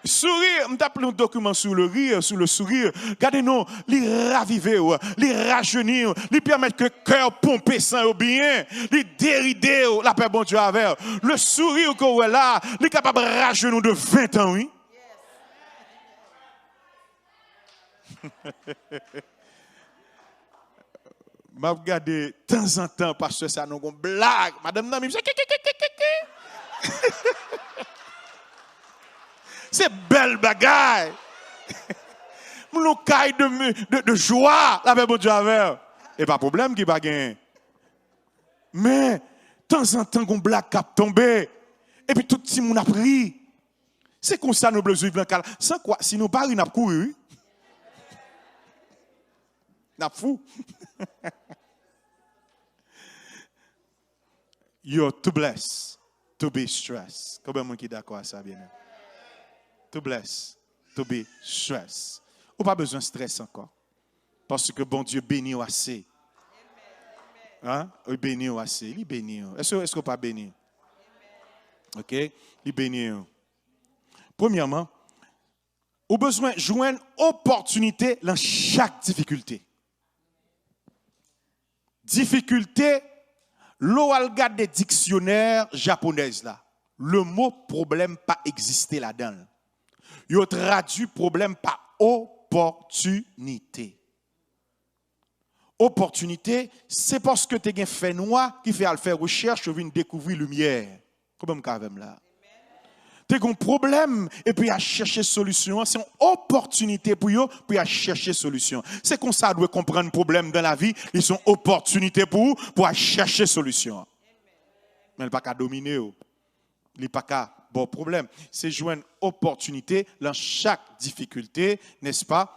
Sourire, je t'appelle un document sur le rire, sur le sourire. Regardez-nous, les raviver, les rajeunir, les permettre que le cœur pompe sans bien, les dérider, la paix bon Dieu avec. Le sourire qu'on est là, il est capable de rajeunir de 20 ans, oui. Je regarde de temps en temps parce que ça nous une blague. Madame Nami, c'est belle bagaille. Nous caille de joie, la paix bon Dieu avec. Et pas de problème qui va gagner. Mais, de temps en temps, on blague cap tomber. Et puis tout le monde a pris. C'est comme ça nous besoin vivre dans sans quoi, si nous parlons, nous avons couru. Nous avons fou. You're too blessed to be stressed. Combien de monde qui est d'accord avec ça, bien? Too blessed to be stressed. Ou pas besoin de stress encore. Parce que bon Dieu bénit assez. Hein? Il bénit assez. Il bénit. Est-ce qu'on pas béni? OK? Il bénit. Premièrement, au besoin de joindre opportunité dans chaque difficulté. Difficulté, l'eau a regardé des dictionnaires japonaises là. Le mot problème pas existé là-dedans. Il a traduit problème par opportunité. Opportunité, c'est parce que tu as fait noir qui fait à faire recherche, tu viens découvrir lumière. Comme même là. Tu as un problème et puis à chercher solution, c'est une opportunité pour eux pour à chercher solution. C'est comme ça doit comprendre le problème dans la vie, ils sont opportunités pour chercher solution. Mais il pas qu'à dominer, il pas qu'à bon problème, c'est joindre opportunité dans chaque difficulté, n'est-ce pas?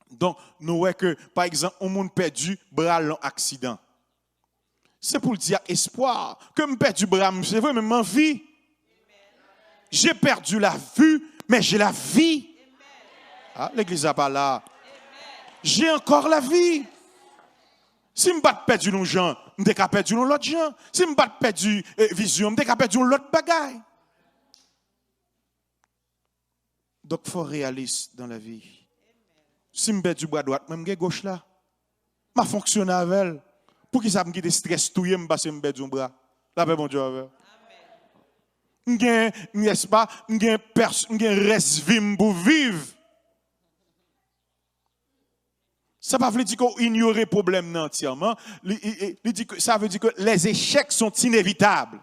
Donc, nous voyons que, par exemple, on monde perdu bras dans accident. C'est pour dire espoir. Que je perdu bras, c'est vrai, mais ma vie. J'ai perdu la vue, mais j'ai la vie. Ah, l'église n'est pas là. J'ai encore la vie. Si je ne pas perdu nos gens, je ne pas perdu l'autre gens. Si je ne pas perdu vision, je ne pas perdu l'autre bagaille. Donc, il faut réaliste dans la vie. Si je perds du bras droit, même gauche là, je fonctionne avec elle. Pour qui ça me quitte stress tout je parce que je perds du bras. La paix bon Dieu avec. N'est-ce pas, je reste vivre pour vivre. Ça ne veut pas dire qu'on ignore le problème entièrement. Ça veut dire que les échecs sont inévitables.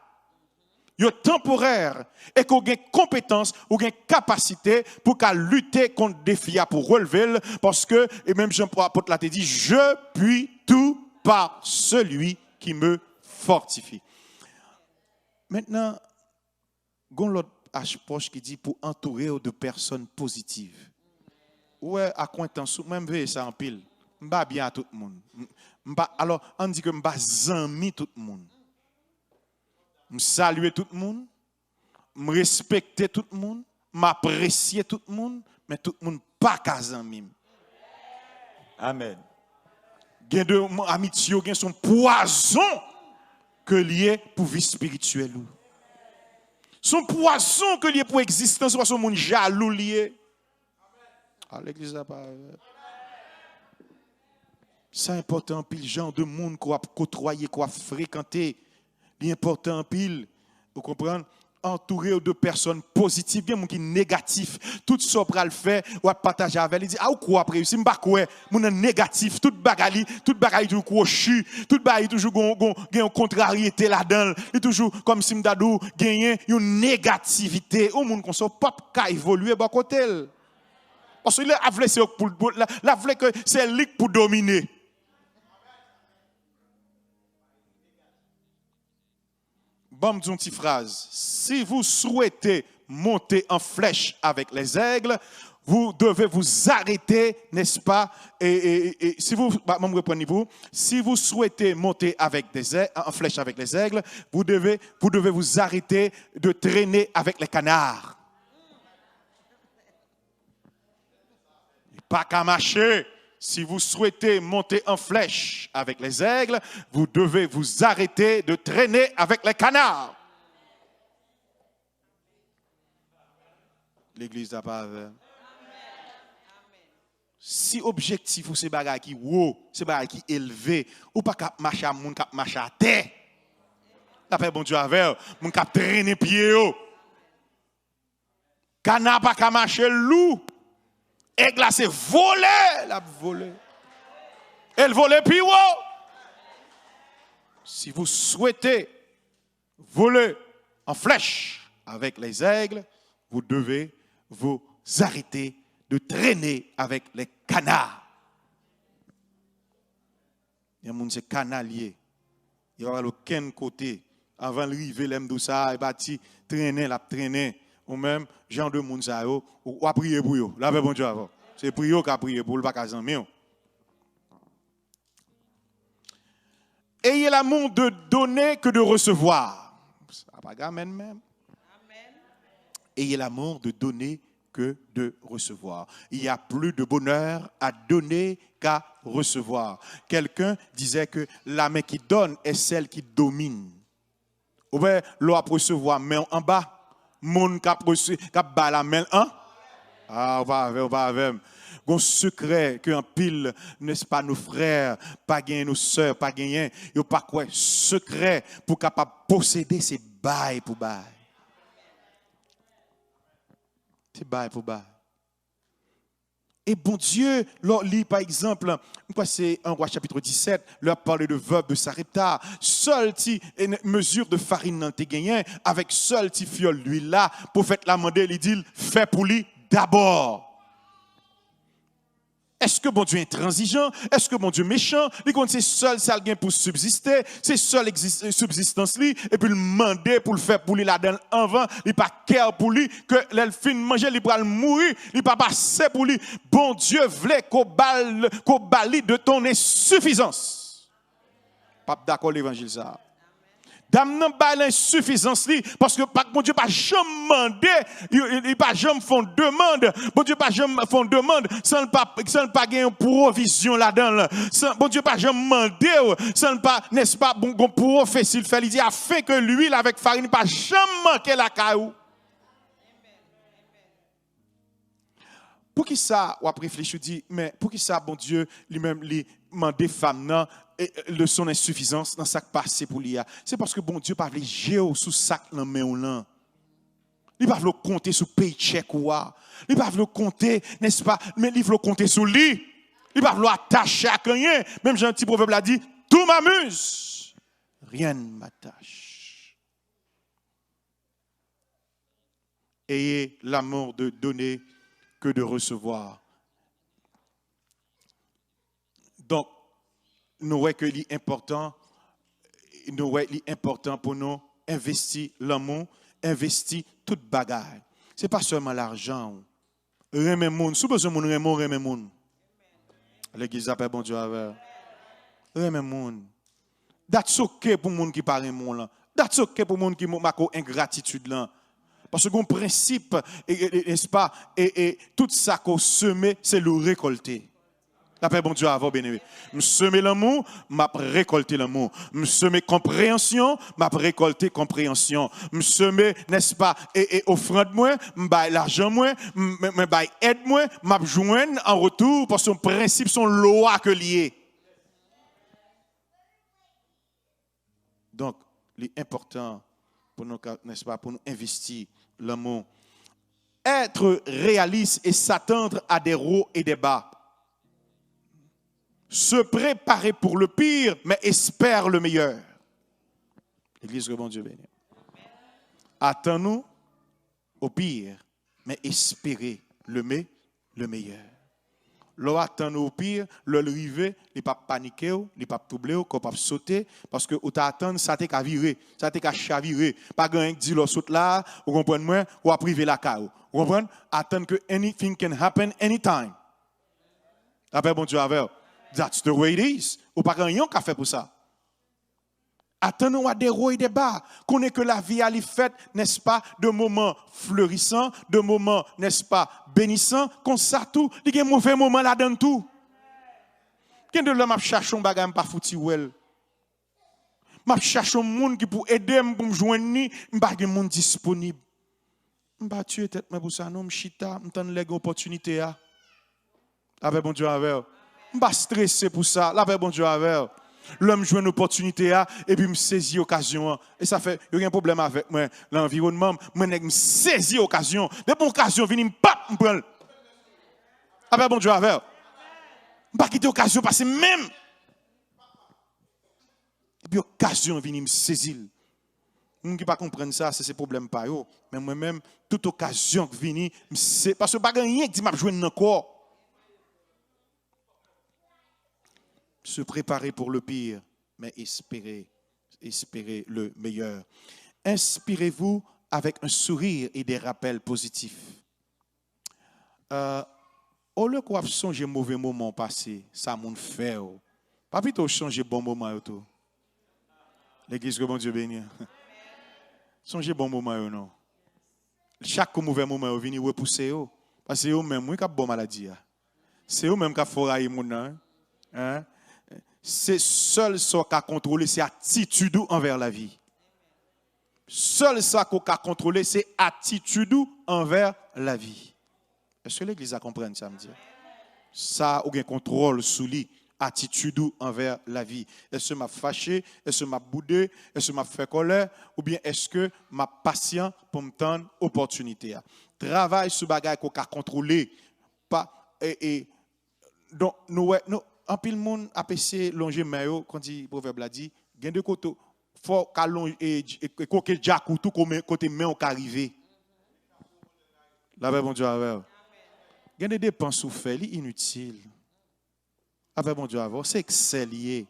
Ils sont temporaires et qu'on a des compétences ou des capacités pour lutter contre des défis pour relever. Parce que, et même Jean-Paul apôtre l'a dit, je puis tout par celui qui me fortifie. Maintenant, il y a l'autre approche qui dit pour entourer de personnes positives. Ouais, à cointance, même veille ça en pile. Je ne bien à tout le monde. Alors, on dit que je ne amis tout le monde. Je salue tout le monde. Je respecte tout le monde. Je m'apprécie tout le monde. Mais tout le monde pas qu'à amis. Amen. Il y a de amitié, il y a son poison que lié pour vie spirituelle. Son poison que lié pour existence, parce que mon jaloux lié. À l'église là pas. C'est important pile genre de monde qu'on a côtoyer, qu'on a fréquenter. L'important pile, vous comprenez? Entouré de personnes positives, bien qui négatif, tout ça pour le faire, ou à partager avec, il dit ah ou quoi après, si m'pa quoi, mon négatif, toute bagaille toujours crochu, toute bagaille toujours une contrariété là-dedans, il toujours comme si m'dadou gagner une négativité, au monde qu'on soit pas qu'à évoluer bas côté. Parce que la vle c'est pour la vle que c'est lui pour dominer. Bon, une petite phrase. Si vous souhaitez monter en flèche avec les aigles, vous devez vous arrêter, n'est-ce pas? Et si vous, si vous souhaitez monter avec des aigles, en flèche avec les aigles, vous devez vous arrêter de traîner avec les canards. Pas qu'à marcher. Si vous souhaitez monter en flèche avec les aigles, vous devez vous arrêter de traîner avec les canards. L'église n'a pas. Si objectif ou c'est bagay qui haut, c'est bagay qui élevé, ou pas qu'à marcher à moun, qu'à marcher à terre. La paix bon Dieu avec, moun qu'à traîner pied haut. Canard pas qu'à marcher loup. Aigle c'est voler, la voler. Elle vole plus haut. Si vous souhaitez voler en flèche avec les aigles, vous devez vous arrêter de traîner avec les canards. Il y a des gens qui sont canaliers. Il y a aucun côté. Avant de arriver, l'aime de ça, il traîner, la traîner. Ou même, genre de monde ça ou à prier pour eux. Là, bon Dieu avant. C'est pour eux qui a prié pour le pas qu'à mieux. Ayez l'amour de donner que de recevoir. Ça pas amen même. Amen. Ayez l'amour de donner que de recevoir. Il y a plus de bonheur à donner qu'à recevoir. Quelqu'un disait que la main qui donne est celle qui domine. Ou bien, l'on a recevoir main en bas. Moun qui a bas la main en. Ah, on va avec. Un secret que en pile, n'est-ce pas, nos frères, pas gagner nos sœurs, pas gagner, yo pas quoi, secret pour capable posséder ces bails pour bail. C'est bail pour bail. Et bon Dieu, leur lit par exemple, c'est un roi chapitre 17, leur parle de veuve de Sarepta, seul une mesure de farine dans tes gagnants, avec seul petit fiole d'huile là, prophète l'a demandé, il dit, fais pour lui d'abord. Est-ce que bon Dieu est intransigeant? Est-ce que bon Dieu est méchant? Il compte c'est seul ça gain pour subsister, c'est seule subsistance lui et puis le demander pour le faire pour lui là-dedans avant, il pas cœur pour lui que l'elfine manger, il va mourir, il pas passer pour lui. Bon Dieu voulait qu'on balide de ton insuffisance. Pas d'accord l'évangile ça. Dame nan ba l'insuffisance li parce que bon Dieu pas jamais demandé, il pas jamais font demande. Bon Dieu pas jamais font demande sans pas gagner provision là-dedans. Bon Dieu pas jamais demandé sans pas n'est-ce pas bon prophétie il fait il dit afin que l'huile avec farine pas jamais manquer la caillou. Pour qui ça ou après réfléchir dit mais pour qui ça bon Dieu lui-même lui demander femme nan de son insuffisance dans ça qui passe pour lui. C'est parce que bon Dieu pas veut géo sous sac dans main là. Il pas veut compter sur paycheck ou il pas veut compter n'est-ce pas mais il veut compter sur lui. Il pas veut attacher à rien. Même Jean petit proverbe l'a dit tout m'amuse. Rien ne m'attache. Ayez l'amour de donner que de recevoir. Donc nous voyons que l'important pour nous investir l'amour, investir toute bagaille. Ce n'est pas seulement l'argent. Remet moun, sous besoin moun remet moun. L'église appelle bon Dieu avec. Remet moun. That's okay pour moun qui parle moun là. That's okay pour moun qui mako ingratitude là. Parce que mon principe n'est-ce pas et tout ça qu'on sème c'est le récolter. La paix, bon Dieu, avant béni. Je sème l'amour, m'a récolté l'amour. Je sème compréhension, m'a récolté compréhension. Je sème, n'est-ce pas, et offrande moi, m'a l'argent moi, m'a aide moi, m'a joindre en retour parce que son principe, son loi que lié. Donc, l'important pour nous, n'est-ce pas, pour nous investir l'amour. Être réaliste et s'attendre à des hauts et des bas. Se préparer pour le pire, mais espère le meilleur. L'église que bon Dieu bénisse. Attends-nous au pire, mais espérer le meilleur. L'on attend au pire, le river, il ne pas paniquer, il ne pas troubler, il ne pas sauter, parce que tu attends, ça t'est qu'à virer, ça t'est qu'à chavirer. Pas grand qui dit l'on saute là, vous comprenez moi, ou à priver la caille. Vous comprenez? Attendre que anything can happen anytime. Après bon Dieu avec. That's the way it is. Ou pas rien qu'a fait pour ça. Attendons à des hauts et des bas. Qu'on ait que la vie à l'y faite, n'est-ce pas, de moments fleurissants, de moments, n'est-ce pas, bénissants, qu'on ça tout, il y a un mauvais moment là-dedans tout. Quand de l'homme cherche un bagage pas foutu well. M'a cherche un monde qui pour aider pour me joindre ni, m'pa monde disponible. M'pa tuer tête mais pour ça non m'chita, m't'en lèg opportunité a. Avec bon Dieu avec. M'pa stressé pour ça, la paix bon Dieu avec. L'homme joue une opportunité et puis me saisit l'occasion et ça fait il y a un problème avec moi l'environnement moi me saisit l'occasion dès que l'occasion vient me pas me prendre. La paix bon Dieu avec. M'pa quitter l'occasion parce que même et puis l'occasion vient me saisir. Moun qui pas comprendre ça c'est problème pas yo mais moi même toute occasion qui vient c'est parce que pas rien qui dit m'a jouer encore. Se préparer pour le pire, mais espérer le meilleur. Inspirez-vous avec un sourire et des rappels positifs. Au lieu qu'on songe mauvais moment passé, ça moun fait. Pas plutôt changer bon moment tout. L'église que bon Dieu bénisse. Songez bon moment non. Chaque mauvais moment vient repousser parce que eux même qui a bon maladie. C'est eux même qui a foraillé moun hein. C'est seul ce qui a contrôlé, c'est attitude envers la vie. Seul ça qu'on a contrôlé, c'est attitude envers la vie. Est-ce que l'Église a compris ça me dit? Ça, ou un contrôle sous lui, attitude envers la vie. Est-ce que m'a fâché, est-ce que m'a boudé, est-ce que m'a fait colère, ou bien est-ce que m'a patient pour me tendre opportunité. Travail sur bagage qu'on a contrôlé, pas donc nous en pile monde a passé longer maillot quand dit proverbe l'a dit, gain de côté faut qu'allon et coquet jack ou tout côté main on arriver. La paix bon Dieu avec. Gain des dépenses ou fait inutile. La paix bon Dieu avec, c'est excellier.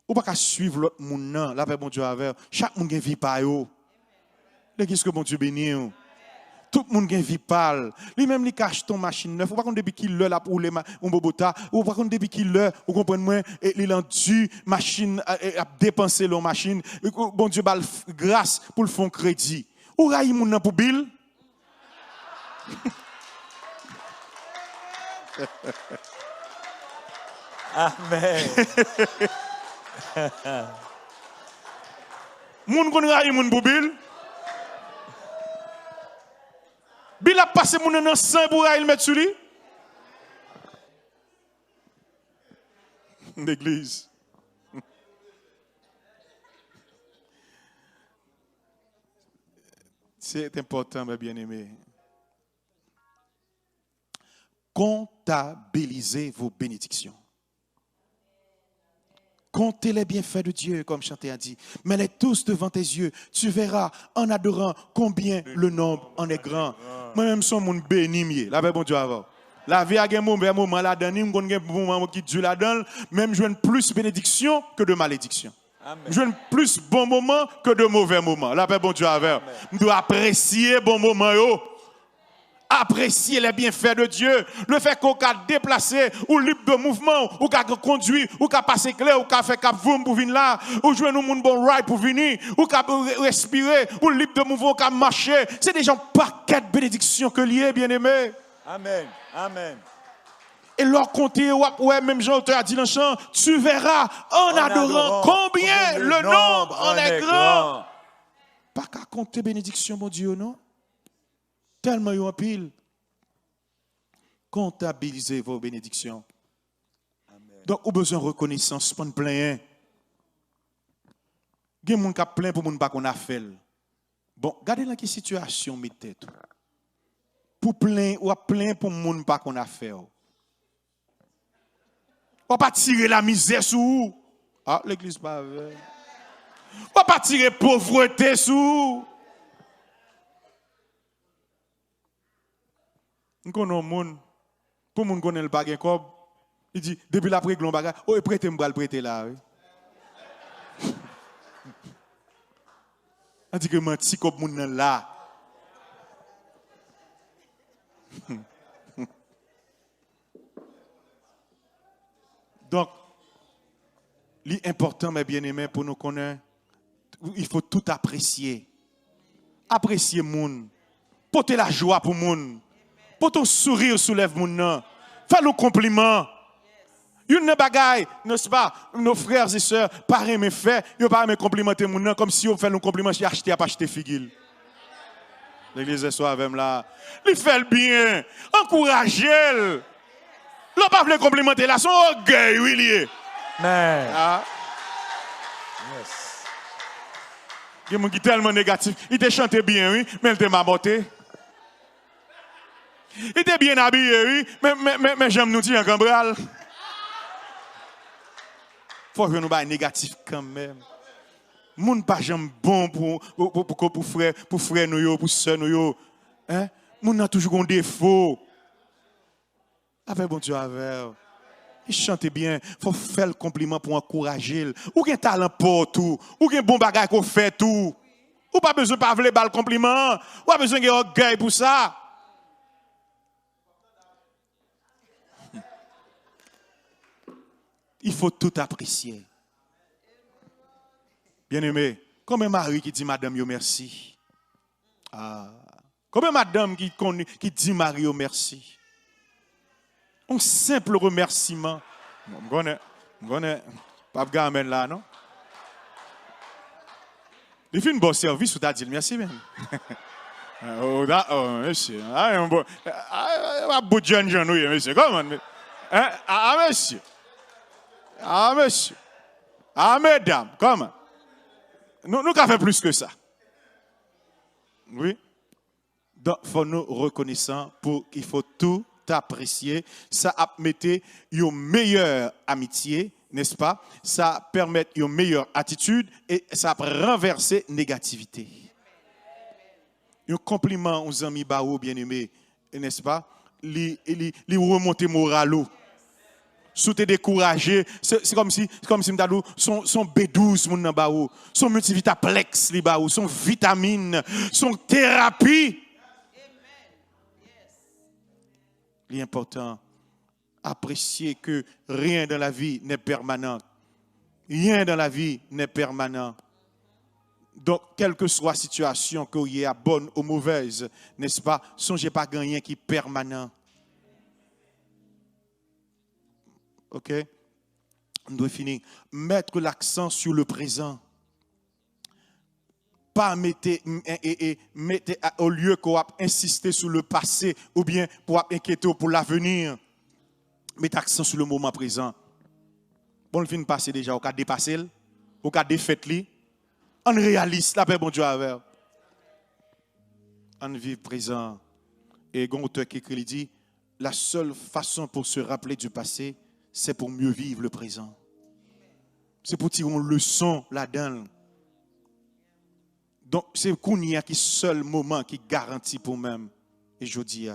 Ou pas qu'à suivre l'autre monde non, la paix bon Dieu avec. Chaque monde gain vie pa yo. L'église que bon Dieu béni. Tout le monde a une vie pâle. Lui-même, il cache ton machine neuve. Ou pas qu'on depuis qu'il l'a pour les bobota. Ou pas qu'on depuis qu'il l'a, ou comprenez moi, il a dû machine à dépenser leur machine. Bon Dieu, bal grâce pour le fonds crédit. Ou raï moun nan pour bill. Amen. Moun kon raï moun pour bill. Bill a passé moun nan sang pour raï le mettre sur lui. L'église. C'est important, mes bien-aimés. Comptabilisez vos bénédictions. Comptez les bienfaits de Dieu, comme chanté a dit. Mets-les tous devant tes yeux. Tu verras en adorant combien le nombre en est grand. Moi-même, je suis mon béni. La paix, bon Dieu, avant. La vie a un moment là-dedans, un moment qui dure là-dedans. Même je plus de bénédiction que de malédiction. Je veux plus bon moment que de mauvais moments. La paix, bon Dieu, avec. Je dois apprécier bon moment. Apprécier les bienfaits de Dieu. Le fait qu'on a déplacé, ou libre de mouvement, ou qu'on a conduit, ou qu'on a passé clair, ou qu'on a fait cap vroom pour venir là, ou jouer nous mon bon ride pour venir, ou qu'on a respiré, ou libre de mouvement, ou qu'on a marché. C'est déjà un paquet de bénédictions que lié, bien aimé. Amen. Amen. Et leur compter, ouais, même Jean-Auteur a dit dans le chant, tu verras en adorant combien le nombre en est grand. Pas qu'à compter bénédiction, mon Dieu, non? Tellement il y a un pile. Comptabilisez vos bénédictions. Amen. Donc, vous avez besoin de reconnaissance, pas de plein. Il y a des gens qui ont plein pour ne pas qu'on a fait. Bon, regardez dans quelle situation mettez tout. Pour plein ou plein pour ne pas qu'on a fait. On va pas tirer la misère sur vous. Ah, l'église pas avec. On va pas tirer pauvreté sur vous. Nous connaissons un monde, pour le monde connaît le bagage comme, il dit, depuis la préglon bagage, oh, prêtez-moi le prêter là. On dit que menti comme monde là. Donc, l'important, mes bien-aimés, pour nous connaître, il faut tout apprécier. Apprécier le monde. Porter la joie pour le monde. Pour ton sourire soulève mon nom. Fais le compliment. Une bagaille, n'est-ce pas, nos frères et sœurs, pareil mes faits, ils pas me complimenter mon nom comme si on fait un compliment, j'ai acheté à pas acheter figil. L'église est soit avec là. Il fait le bien, encouragez-le. L'on pas le complimenter là, son orgueil, oui lié. Amen. Ah. Yes. Il y a des gens qui sont tellement négatifs. Il te chanté bien, oui, mais il te m'a botté. Il était bien habillé, oui, mais j'aime nous dire en cambral. Faut que nous soyons négatifs quand même. Moun pas j'aime bon pour frère nous pour sœur nous hein? Moun a toujours un défaut. Avec bon Dieu avec. Il chante bien, faut faire le compliment pour encourager. Ou un talent pour tout, ou un bon bagage qu'on fait tout. Ou pas besoin de pas vouloir le compliment, ou pas besoin de orgueil pour ça. Il faut tout apprécier. Bien-aimé, comme un mari qui dit madame yo merci. Ah, comme un madame qui dit mari yo merci. Un simple remerciement. Je connais, pas de gamin là, non? Il fait un bon service, vous t'as dit merci même. Oh, monsieur. Un beau jeune jeune, oui, monsieur. Comment? Ah, monsieur. Ah, monsieur. Ah, mesdames, comment? Nous avons fait plus que ça. Oui. Donc, il faut nous reconnaissant pour qu'il faut tout apprécier. Ça a metté une meilleure amitié, n'est-ce pas? Ça permet une meilleure attitude et ça a renversé négativité. Un compliment aux amis Bao bien-aimés, n'est-ce pas? Li remonter moralo. Sous te découragé, c'est comme si m'dadou son B12 moun nan Bao, son multivitaplex li Bao, son vitamine, son thérapie. L'important, apprécier que rien dans la vie n'est permanent. Rien dans la vie n'est permanent. Donc, quelle que soit la situation, qu'il y ait bonne ou mauvaise, n'est-ce pas, songez pas à rien qui est permanent. OK? On doit finir. Mettre l'accent sur le présent. Pas mettre au lieu qu'on va insister sur le passé ou bien pour inquiéter pour l'avenir. Mettre l'accent sur le moment présent. Bon, le film passé déjà, au cas de dépasser, au cas de fête, on réalise la paix, bon Dieu, avec. On vit présent. Et un auteur qui écrit, il dit, la seule façon pour se rappeler du passé, c'est pour mieux vivre le présent. C'est pour tirer une leçon là-dedans. Donc, c'est qu'on y a qui seul moment qui garantit pour même. Et je dis,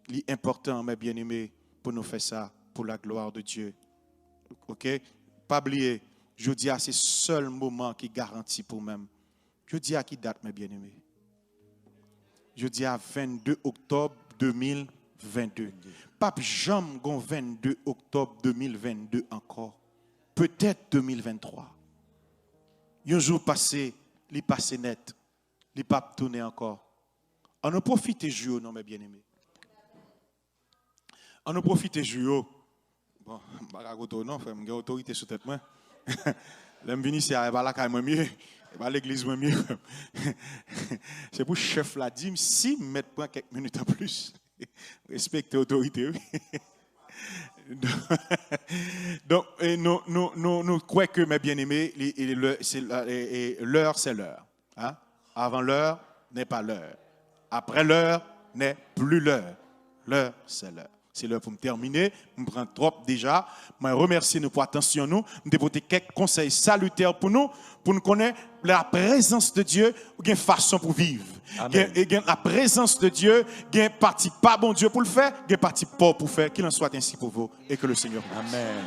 il est important, mes bien-aimés, pour nous faire ça, pour la gloire de Dieu. OK? Pas oublier, je dis, c'est seul moment qui garantit pour même. Je dis à qui date, mes bien-aimés? Je dis à 22 octobre 2022. Pape Jean, 22 octobre 2022 encore. Peut-être 2023. Un jour passé, il passé net. Il pas tourné encore. On a profité du non mes bien-aimés. On a profité du bon, non, j'ai autorité sur tête moi. L'aime venir ici à la caille mieux, à l'église mieux. C'est pour chef la dit si mettre point quelques minutes en plus. Respecter l'autorité. Donc, nous croyons que, mes bien-aimés, l'heure, c'est l'heure. Hein? Avant l'heure n'est pas l'heure. Après l'heure n'est plus l'heure. L'heure, c'est l'heure. C'est l'heure pour me terminer. Je me prends trop déjà. Je remercie nous pour attention nous. Je dévote quelques conseils salutaires pour nous connaître la présence de Dieu, ou une façon pour vivre. Et la présence de Dieu, il y a une partie pas bon Dieu pour le faire, il y a une partie pas pour faire. Qu'il en soit ainsi pour vous et que le Seigneur. Amen.